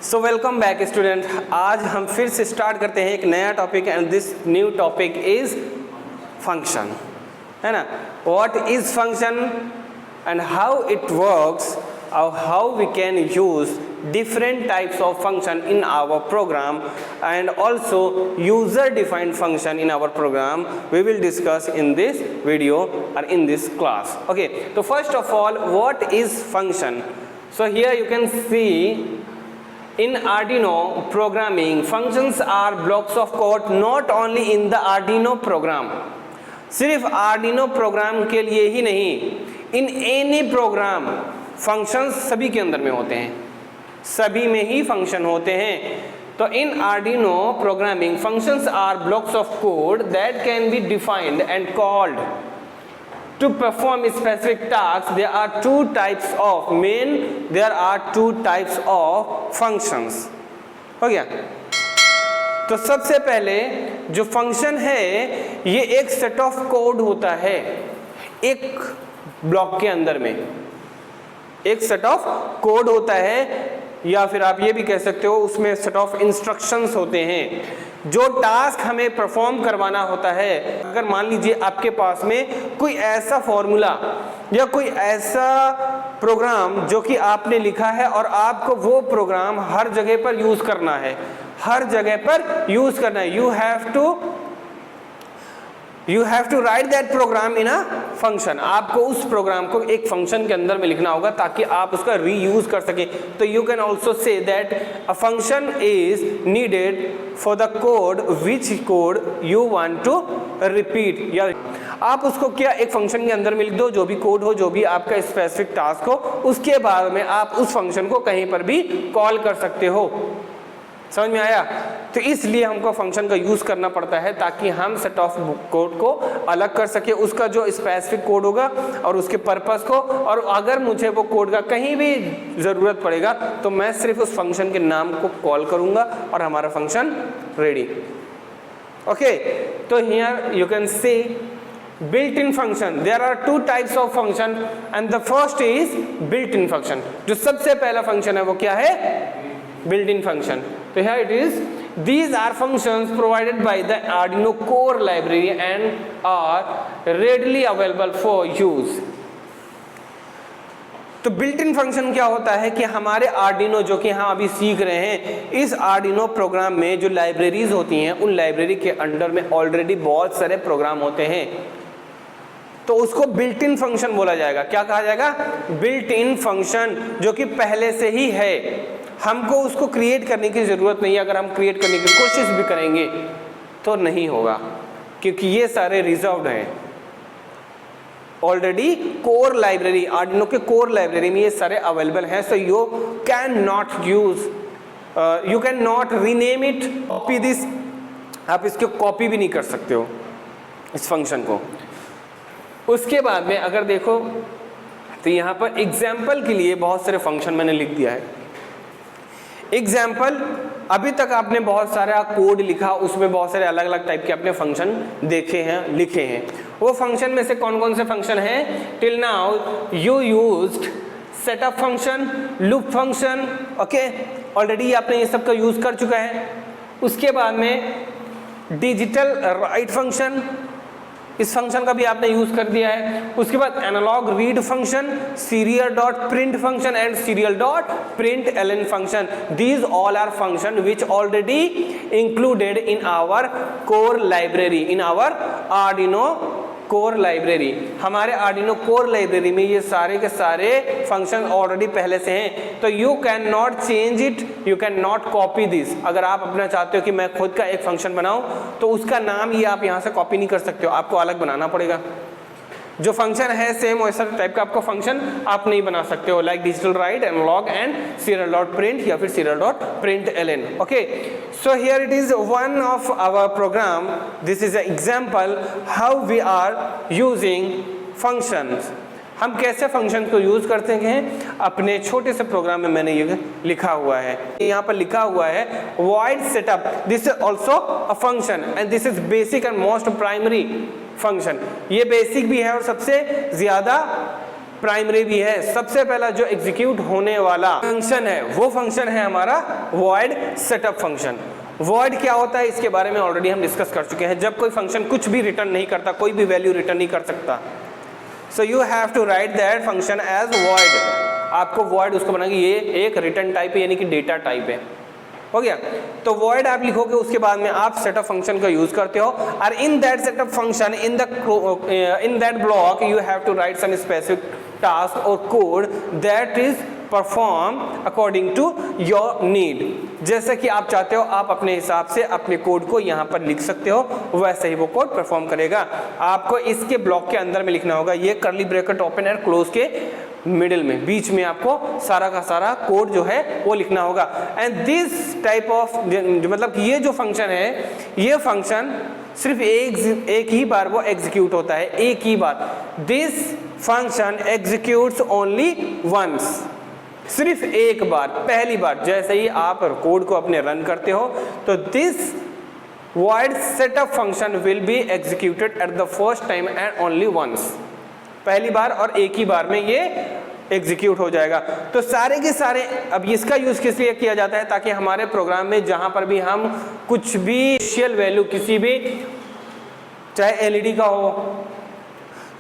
So welcome back student. आज हम फिर से स्टार्ट करते हैं एक नया topic and this new topic is function, है ना। What is function and how it works और how we can use different types of function in our program and also user defined function in our program we will discuss in this video or in this class. Okay, so first of all, what is function? So here you can see in Arduino programming, functions are blocks of code not only in the Arduino program. सिर्फ Arduino program के लिए ही नहीं, in any program functions सभी के अंदर में होते हैं, सभी में ही फंक्शन होते हैं। तो in Arduino programming functions are blocks of code that can be defined and called to perform specific task. There are two types of there are two types of functions. हो गया। तो सबसे पहले जो फंक्शन है ये एक सेट ऑफ कोड होता है, एक ब्लॉक के अंदर में एक सेट ऑफ कोड होता है, या फिर आप ये भी कह सकते हो उसमें सेट ऑफ इंस्ट्रक्शंस होते हैं जो टास्क हमें परफॉर्म करवाना होता है। अगर मान लीजिए आपके पास में कोई ऐसा फॉर्मूला या कोई ऐसा प्रोग्राम जो कि आपने लिखा है और आपको वो प्रोग्राम हर जगह पर यूज करना है, हर जगह पर यूज करना है, you have to write that program in a function. आपको उस प्रोग्राम को एक फंक्शन के अंदर में लिखना होगा ताकि आप उसका रीयूज कर सकें। तो you can also say that a function is needed for the code which code you want to repeat. या आप उसको क्या एक फंक्शन के अंदर में लिख दो, जो भी कोड हो, जो भी आपका स्पेसिफिक टास्क हो, उसके बाद में आप उस फंक्शन को कहीं पर भी कॉल कर सकते हो। समझ में आया? तो इसलिए हमको फंक्शन का यूज करना पड़ता है ताकि हम सेट ऑफ कोड को अलग कर सके, उसका जो स्पेसिफिक कोड होगा और उसके पर्पस को। और अगर मुझे वो कोड का कहीं भी ज़रूरत पड़ेगा तो मैं सिर्फ उस फंक्शन के नाम को कॉल करूंगा और हमारा फंक्शन रेडी। ओके, तो here you can C built-in function. There are two types of function and the first is built-in function. जो सबसे पहला फंक्शन है वो क्या है? built-in function. So here it is. These are functions provided by the Arduino core library and are readily available for use. तो built in function क्या होता है कि हमारे आर्डिनो जो कि हम अभी सीख रहे हैं, इस आर्डिनो प्रोग्राम में जो लाइब्रेरीज होती हैं उन लाइब्रेरी के अंडर में ऑलरेडी बहुत सारे प्रोग्राम होते हैं, तो उसको बिल्ट इन फंक्शन बोला जाएगा। क्या कहा जाएगा? बिल्ट इन फंक्शन, जो कि पहले से ही है, हमको उसको क्रिएट करने की ज़रूरत नहीं है। अगर हम क्रिएट करने की कोशिश भी करेंगे तो नहीं होगा क्योंकि ये सारे रिजर्व्ड हैं ऑलरेडी। कोर लाइब्रेरी, आर्डिनो के कोर लाइब्रेरी में ये सारे अवेलेबल हैं। So you can not rename it, copy this, आप इसको कॉपी भी नहीं कर सकते हो इस फंक्शन को। उसके बाद में अगर देखो तो यहाँ पर एग्जाम्पल के लिए बहुत सारे फंक्शन मैंने लिख दिया है। एग्जाम्पल, अभी तक आपने बहुत सारा कोड लिखा, उसमें बहुत सारे अलग अलग टाइप के अपने फंक्शन देखे हैं, लिखे हैं। वो फंक्शन में से कौन कौन से फंक्शन हैं? Till now you used setup function, loop function. Okay, already आपने ये सब का यूज कर चुका है। उसके बाद में डिजिटल राइट फंक्शन, इस फंक्शन का भी आपने यूज कर दिया है। उसके बाद analog read function, serial dot print function and serial dot print LN function. These all are function which already included in our core library, in our Arduino core library. हमारे Arduino core library में ये सारे के सारे function already पहले से हैं। तो you can not change it, you can not copy this. अगर आप अपना चाहते हो कि मैं खुद का एक फंक्शन बनाऊं तो उसका नाम ये आप यहाँ से कॉपी नहीं कर सकते हो, आपको अलग बनाना पड़ेगा। जो फंक्शन है सेम वैसा टाइप का आपका फंक्शन आप नहीं बना सकते हो, like digital write, analog and serial dot print या फिर serial dot print LN. Okay, so here it is one of our program, this is an example how we are using functions. हम कैसे function को use करते हैं अपने छोटे से प्रोग्राम में। मैंने ये लिखा हुआ है, यहाँ पर लिखा हुआ है void setup, this is also a function and this is basic and most primary function. ये बेसिक भी है और सबसे ज्यादा प्राइमरी भी है। सबसे पहला जो एग्जीक्यूट होने वाला फंक्शन है वो फंक्शन है हमारा वॉइड सेटअप फंक्शन। वॉइड क्या होता है इसके बारे में ऑलरेडी हम डिस्कस कर चुके हैं। जब कोई फंक्शन कुछ भी रिटर्न नहीं करता, कोई भी वैल्यू रिटर्न नहीं कर सकता, so you have to write that function as void. आपको वॉइड उसको बनाएंगे, ये एक रिटर्न टाइप है यानी कि डेटा टाइप है, हो गया। तो वॉइड आप लिखोगे, उसके बाद में आप सेटअप फंक्शन का यूज करते हो, और in that setup function in that block you have to write some specific task और code that is perform according to your need. जैसे कि आप चाहते हो आप अपने हिसाब से अपने कोड को यहाँ पर लिख सकते हो, वैसे ही वो कोड परफॉर्म करेगा। आपको इसके ब्लॉक के अंदर में लिखना होगा, ये कर्ली ब्रैकेट ओपन और क्लोज के मिडिल में, बीच में आपको सारा का सारा कोड जो है वो लिखना होगा। एंड दिस टाइप ऑफ मतलब ये जो फंक्शन है, ये फंक्शन सिर्फ एक ही बार वो एग्जीक्यूट होता है, एक ही बार। This function executes only once, सिर्फ एक बार, पहली बार। जैसे ही आप कोड को अपने रन करते हो तो this void setup function will be executed at the first time and only once, पहली बार और एक ही बार में ये एग्जीक्यूट हो जाएगा। तो सारे के सारे, अब इसका यूज किस लिए किया जाता है, ताकि हमारे प्रोग्राम में जहां पर भी हम कुछ भी इनिशियल वैल्यू किसी भी, चाहे एलईडी का हो,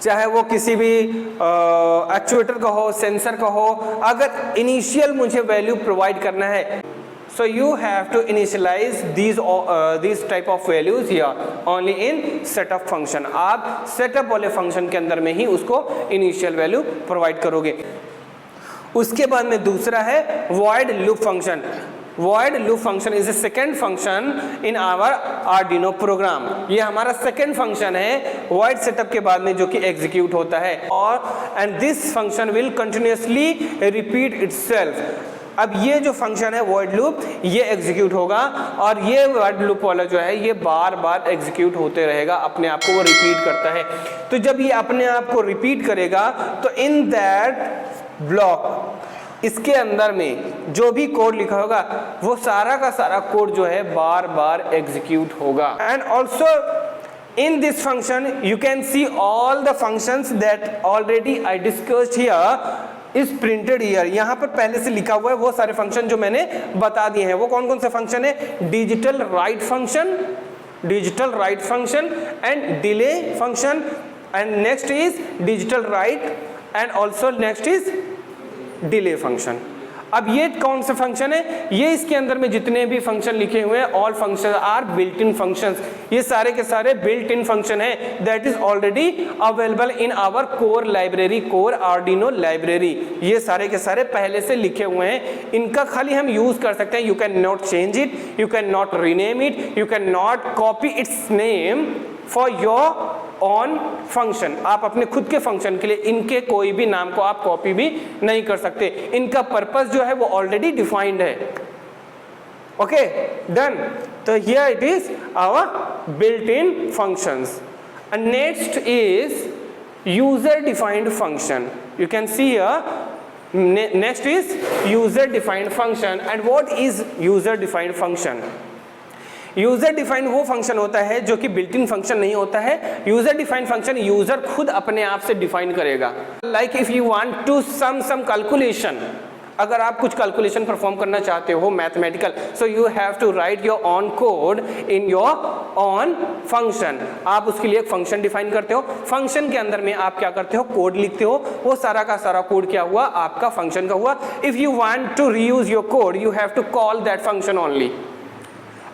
चाहे वो किसी भी एक्चुएटर का हो, सेंसर का हो, अगर इनिशियल मुझे वैल्यू प्रोवाइड करना है, so you have to initialize these type of values here only in setup function। आप setup वाले फंक्शन के अंदर में ही उसको initial value प्रोवाइड करोगे। उसके बाद में दूसरा है void loop function। void loop function is a second function in our Arduino program। ये हमारा second function है void setup के बाद में, जो कि execute होता है, और and this function will continuously repeat itself। अब ये जो फंक्शन है void loop, ये एग्जीक्यूट होगा, और ये void loop वाला जो है ये बार बार एग्जीक्यूट होते रहेगा, अपने आप को वो रिपीट करता है। तो जब ये अपने आप को रिपीट करेगा तो इन दैट ब्लॉक, इसके अंदर में जो भी कोड लिखा होगा वो सारा का सारा कोड जो है बार बार एग्जीक्यूट होगा। And also in this function you can see all the functions that already I discussed here is printed here। यहाँ पर पहले से लिखा हुआ है वो सारे फंक्शन जो मैंने बता दिए हैं। वो कौन कौन से फंक्शन है, digital write function, digital write function and delay function, and next is digital right and also next is delay function. अब ये कौन से फंक्शन है, ये इसके अंदर में जितने भी फंक्शन लिखे हुए हैं, all function are built in functions. ये सारे के सारे बिल्ट इन फंक्शन है that is already available in our core library, core Arduino library. ये सारे के सारे पहले से लिखे हुए हैं, इनका खाली हम यूज कर सकते हैं। You can not change it, you can not rename it, you can not copy it's name for your own function. आप अपने खुद के फंक्शन के लिए इनके कोई भी नाम को आप कॉपी भी नहीं कर सकते। इनका पर्पस जो है वो ऑलरेडी डिफाइंड है। Okay done. तो here it is our built in functions. And next is user defined function. You can see here next is user defined function. And what is user defined function? User defined वो function होता है जो कि built in function नहीं होता है। User defined function user खुद अपने आप से डिफाइन करेगा। Like if you want to some calculation, अगर आप कुछ कैलकुलेशन परफॉर्म करना चाहते हो mathematical, so you have to write your own code in your own function. आप उसके लिए एक फंक्शन डिफाइन करते हो, फंक्शन के अंदर में आप क्या करते हो, कोड लिखते हो। वो सारा का सारा कोड क्या हुआ, आपका फंक्शन का हुआ। If you want to reuse your code you have to call that function only.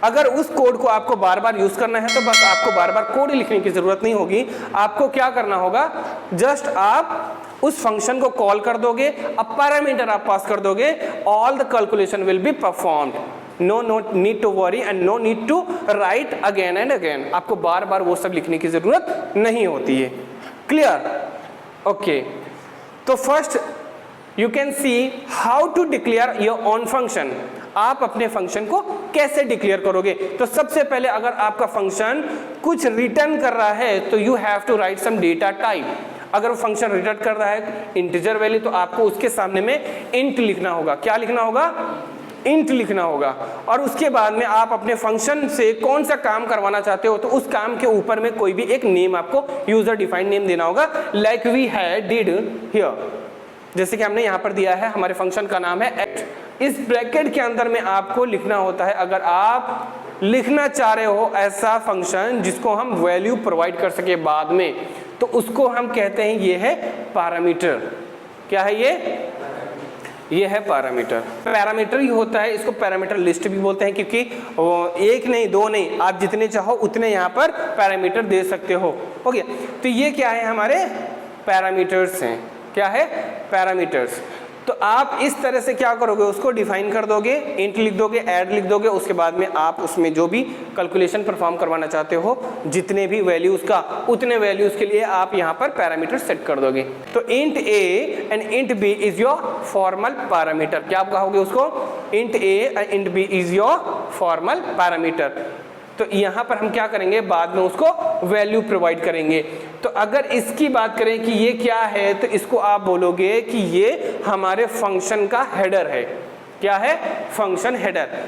अगर उस कोड को आपको बार बार यूज करना है तो बस आपको बार बार कोड लिखने की जरूरत नहीं होगी। आपको क्या करना होगा, जस्ट आप उस फंक्शन को कॉल कर दोगे, अब पैरामीटर आप पास कर दोगे, all the calculation will be performed. No need to worry and no need to write again and again. आपको बार बार वो सब लिखने की जरूरत नहीं होती है। क्लियर? ओके। तो first you can see how to declare your own function. आप अपने फंक्शन को कैसे डिक्लेयर करोगे? तो सबसे पहले अगर आपका फंक्शन कुछ रिटर्न कर रहा है तो you have to write some data type. अगर वो फंक्शन रिटर्न कर रहा है इंटीजर वैल्यू तो आपको उसके सामने में इंट लिखना होगा। क्या लिखना होगा? इंट लिखना होगा, और उसके बाद में आप अपने फंक्शन से कौन सा काम करवाना चाहते हो तो उस काम के ऊपर में कोई भी एक नेम आपको यूजर डिफाइंड नेम देना होगा, like we had did here, जैसे कि हमने यहाँ पर दिया है हमारे फंक्शन का नाम है एट। इस ब्रैकेट के अंदर में आपको लिखना होता है, अगर आप लिखना चाह रहे हो ऐसा फंक्शन जिसको हम वैल्यू प्रोवाइड कर सके बाद में, तो उसको हम कहते हैं ये है पैरामीटर। क्या है ये है पैरामीटर। पैरामीटर ही होता है, इसको पैरामीटर लिस्ट भी बोलते हैं, क्योंकि एक नहीं दो नहीं, आप जितने चाहो उतने यहाँ पर पैरामीटर दे सकते हो। हो गया, तो ये क्या है हमारे पैरामीटर्स हैं। क्या है पैरामीटर्स। तो आप इस तरह से क्या करोगे, उसको डिफाइन कर दोगे, इंट लिख दोगे, ऐड लिख दोगे, उसके बाद में आप उसमें जो भी कैलकुलेशन परफॉर्म करवाना चाहते हो, जितने भी वैल्यूज का उतने वैल्यूज के लिए आप यहाँ पर पैरामीटर सेट कर दोगे। तो int A and int B is your formal parameter. क्या आप कहोगे उसको, int A and int B is your formal parameter. तो यहाँ पर हम क्या करेंगे, बाद में उसको वैल्यू प्रोवाइड करेंगे। तो अगर इसकी बात करें कि ये क्या है, तो इसको आप बोलोगे कि ये हमारे फंक्शन का हेडर है। क्या है, फंक्शन हेडर।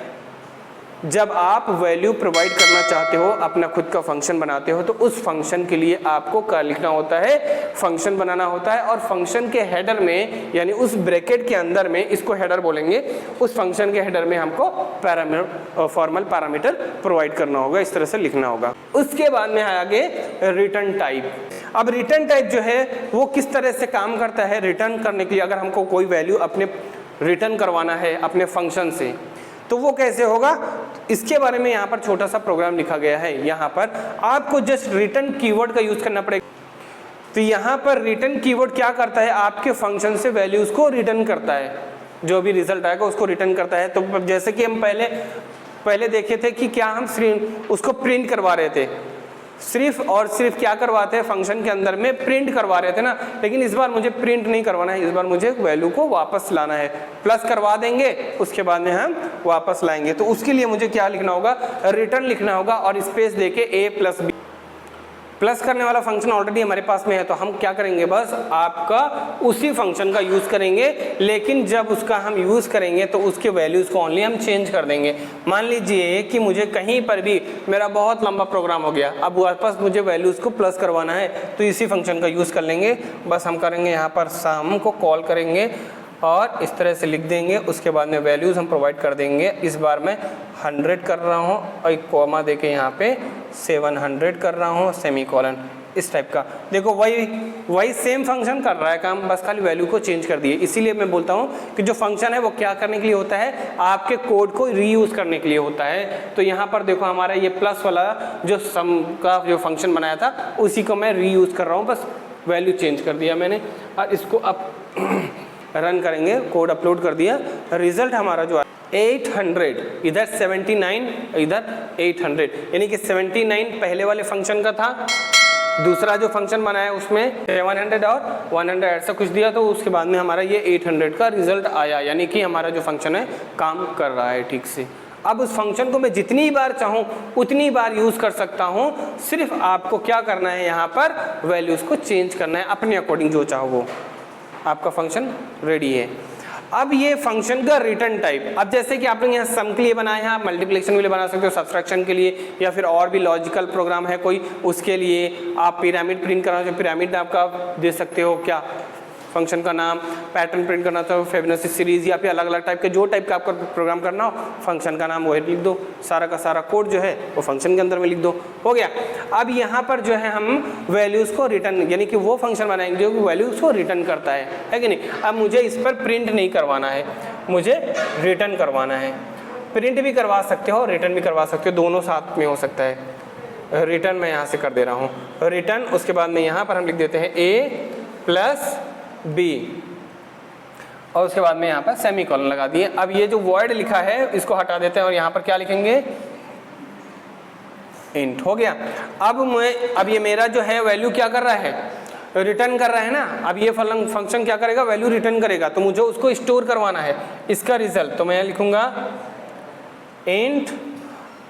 जब आप वैल्यू प्रोवाइड करना चाहते हो, अपना खुद का फंक्शन बनाते हो, तो उस फंक्शन के लिए आपको क्या लिखना होता है, फंक्शन बनाना होता है, और फंक्शन के हेडर में यानी उस ब्रैकेट के अंदर में, इसको हेडर बोलेंगे, उस फंक्शन के हेडर में हमको पैरामीटर फॉर्मल पैरामीटर प्रोवाइड करना होगा, इस तरह से लिखना होगा। उसके बाद में आगे रिटर्न टाइप। अब रिटर्न टाइप जो है वो किस तरह से काम करता है, रिटर्न करने के लिए अगर हमको कोई वैल्यू अपने रिटर्न करवाना है अपने फंक्शन से, तो वो कैसे होगा, इसके बारे में यहाँ पर छोटा सा प्रोग्राम लिखा गया है। यहाँ पर आपको जस्ट रिटर्न कीवर्ड का यूज करना पड़ेगा। तो यहाँ पर रिटर्न कीवर्ड क्या करता है, आपके फंक्शन से वैल्यूज को रिटर्न करता है, जो भी रिजल्ट आएगा उसको रिटर्न करता है। तो जैसे कि हम पहले देखे थे कि क्या हम उसको प्रिंट करवा रहे थे, सिर्फ और सिर्फ क्या करवाते हैं, फंक्शन के अंदर में प्रिंट करवा रहे थे ना, लेकिन इस बार मुझे प्रिंट नहीं करवाना है, इस बार मुझे वैल्यू को वापस लाना है। प्लस करवा देंगे, उसके बाद में हम वापस लाएंगे। तो उसके लिए मुझे क्या लिखना होगा, रिटर्न लिखना होगा, और स्पेस देके ए प्लस बी। प्लस करने वाला फंक्शन ऑलरेडी हमारे पास में है, तो हम क्या करेंगे, बस आपका उसी फंक्शन का यूज़ करेंगे, लेकिन जब उसका हम यूज़ करेंगे तो उसके वैल्यूज़ को ओनली हम चेंज कर देंगे। मान लीजिए कि मुझे कहीं पर भी मेरा बहुत लंबा प्रोग्राम हो गया, अब वापस मुझे वैल्यूज़ को प्लस करवाना है, तो इसी फंक्शन का यूज़ कर लेंगे। बस हम करेंगे यहाँ पर सम को कॉल करेंगे और इस तरह से लिख देंगे, उसके बाद में वैल्यूज़ हम प्रोवाइड कर देंगे। इस बार मैं 100 कर रहा हूँ और एक कॉमा देके यहाँ पे 700 कर रहा हूँ, सेमीकोलन, इस टाइप का। देखो वही सेम फंक्शन कर रहा है काम, बस खाली वैल्यू को चेंज कर दिए। इसीलिए मैं बोलता हूँ कि जो फंक्शन है वो क्या करने के लिए होता है, आपके कोड को रीयूज़ करने के लिए होता है। तो यहाँ पर देखो हमारा ये प्लस वाला जो सम का जो फंक्शन बनाया था, उसी को मैं रीयूज़ कर रहा हूँ, बस वैल्यू चेंज कर दिया मैंने। और इसको अब रन करेंगे, कोड अपलोड कर दिया, रिजल्ट हमारा जो 800, इधर 79, इधर 800, यानी कि 79 पहले वाले फंक्शन का था, दूसरा जो फंक्शन बनाया उसमें 700 और 100 ऐसा कुछ दिया, तो उसके बाद में हमारा ये 800 का रिजल्ट आया, यानी कि हमारा जो फंक्शन है काम कर रहा है ठीक से। अब उस फंक्शन को मैं जितनी बार चाहूँ उतनी बार यूज़ कर सकता हूँ, सिर्फ आपको क्या करना है, यहाँ पर वैल्यूज़ को चेंज करना है अपने अकॉर्डिंग जो चाहो वो। आपका फंक्शन रेडी है। अब ये फंक्शन का रिटर्न टाइप, अब जैसे कि आप लोग यहाँ सम के लिए बनाए हैं, आप मल्टीप्लिकेशन के लिए बना सकते हो, सब्सट्रैक्शन के लिए, या फिर और भी लॉजिकल प्रोग्राम है कोई, उसके लिए आप पिरामिड प्रिंट करना चाहो, पिरामिड आपका दे सकते हो, क्या फंक्शन का नाम, पैटर्न प्रिंट करना चाहो, फिबोनाची सीरीज, या फिर अलग अलग टाइप के जो टाइप का आपका प्रोग्राम करना हो, फंक्शन का नाम वही लिख दो, सारा का सारा कोड जो है वो फंक्शन के अंदर में लिख दो, हो गया। अब यहाँ पर जो है हम वैल्यूज़ को रिटर्न, यानी कि वो फंक्शन बनाएंगे जो वैल्यूज़ को रिटर्न करता है कि नहीं। अब मुझे इस पर प्रिंट नहीं करवाना है, मुझे रिटर्न करवाना है। प्रिंट भी करवा सकते हो, रिटर्न भी करवा सकते हो, दोनों साथ में हो सकता है। रिटर्न मैं यहाँ से कर दे रहा हूँ, रिटर्न, उसके बाद में यहाँ पर हम लिख देते हैं ए प्लस बी, और उसके बाद में यहाँ पर सेमीकोलन लगा दिए। अब ये जो वॉइड लिखा है इसको हटा देते हैं और यहाँ पर क्या लिखेंगे, इंट, हो गया। अब ये मेरा जो है वैल्यू क्या कर रहा है, रिटर्न कर रहा है ना। अब ये फंक्शन क्या करेगा, वैल्यू रिटर्न करेगा, तो मुझे उसको स्टोर करवाना है, इसका रिजल्ट। तो मैं लिखूंगा इंट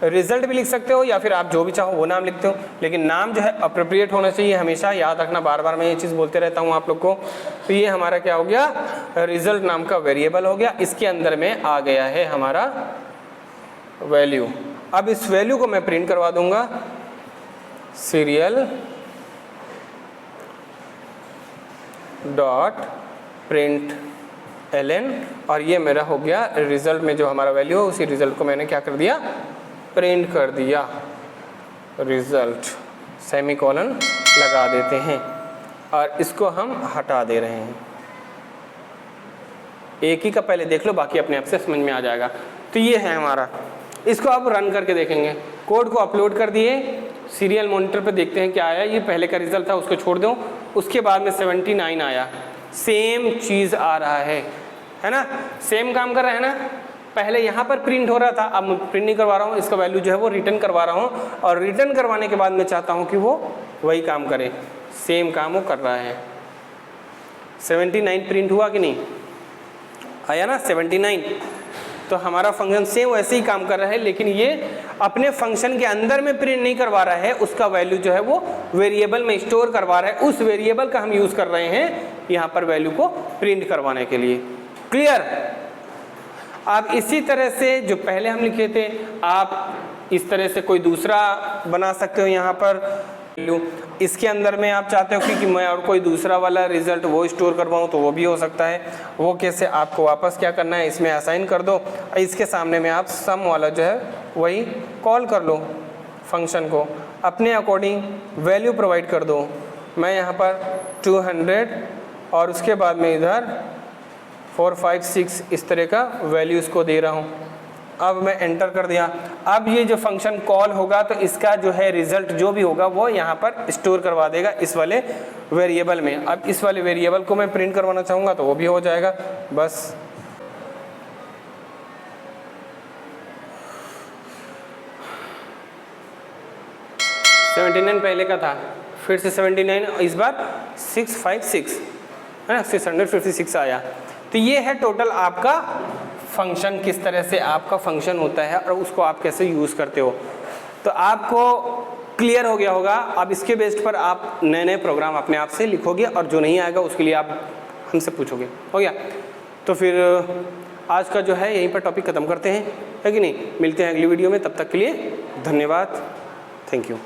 रिजल्ट भी लिख सकते हो या फिर आप जो भी चाहो वो नाम लिखते हो, लेकिन नाम जो है अप्रोप्रिएट होना चाहिए, हमेशा याद रखना, बार बार मैं ये चीज़ बोलते रहता हूँ आप लोग को। तो ये हमारा क्या हो गया, रिजल्ट नाम का वेरिएबल हो गया, इसके अंदर में आ गया है हमारा वैल्यू। अब इस वैल्यू को मैं प्रिंट करवा दूंगा सीरियल डॉट प्रिंट ln, और ये मेरा हो गया रिजल्ट में जो हमारा वैल्यू है उसी रिजल्ट को मैंने क्या कर दिया, प्रिंट कर दिया। रिजल्ट सेमीकोलन लगा देते हैं और इसको हम हटा दे रहे हैं। एक ही का पहले देख लो, बाकी अपने आप से समझ में आ जाएगा। तो ये है हमारा, इसको अब रन करके देखेंगे। कोड को अपलोड कर दिए, सीरियल मॉनिटर पे देखते हैं क्या आया। ये पहले का रिजल्ट था, उसको छोड़ दो। उसके बाद में 79 आया, सेम चीज़ आ रहा है ना, सेम काम कर रहा है ना। पहले यहाँ पर प्रिंट हो रहा था, अब मैं प्रिंट नहीं करवा रहा हूँ, इसका वैल्यू जो है वो रिटर्न करवा रहा हूँ, और रिटर्न करवाने के बाद मैं चाहता हूँ कि वो वही काम करे, सेम काम वो कर रहा है। 79 प्रिंट हुआ कि नहीं आया ना 79। तो हमारा फंक्शन सेम वैसे ही काम कर रहा है, लेकिन ये अपने फंक्शन के अंदर में प्रिंट नहीं करवा रहा है, उसका वैल्यू जो है वो वेरिएबल में स्टोर करवा रहा है। उस वेरिएबल का हम यूज़ कर रहे हैं यहाँ पर वैल्यू को प्रिंट करवाने के लिए। क्लियर? आप इसी तरह से जो पहले हम लिखे थे, आप इस तरह से कोई दूसरा बना सकते हो यहाँ पर वैल्यू। इसके अंदर में आप चाहते हो कि मैं और कोई दूसरा वाला रिजल्ट वो स्टोर करवाऊँ, तो वो भी हो सकता है। वो कैसे, आपको वापस क्या करना है, इसमें असाइन कर दो, इसके सामने में आप सम वाला जो है वही कॉल कर लो फंक्शन को, अपने अकॉर्डिंग वैल्यू प्रोवाइड कर दो। मैं यहाँ पर 200 और उसके बाद में इधर 4 5 6 इस तरह का वैल्यूज़ को दे रहा हूँ। अब मैं एंटर कर दिया। अब ये जो फंक्शन कॉल होगा तो इसका जो है रिजल्ट जो भी होगा वो यहाँ पर स्टोर करवा देगा इस वाले वेरिएबल में। अब इस वाले वेरिएबल को मैं प्रिंट करवाना चाहूँगा तो वो भी हो जाएगा। बस पहले का था, फिर से 79, इस बार 656 है ना, 656 आया। तो ये है टोटल आपका फंक्शन, किस तरह से आपका फंक्शन होता है और उसको आप कैसे यूज़ करते हो। तो आपको क्लियर हो गया होगा। अब इसके बेस्ड पर आप नए नए प्रोग्राम अपने आप से लिखोगे और जो नहीं आएगा उसके लिए आप हमसे पूछोगे। हो गया? तो फिर आज का जो है यहीं पर टॉपिक ख़त्म करते हैं, है कि नहीं? मिलते हैं अगली वीडियो में, तब तक के लिए धन्यवाद, थैंक यू।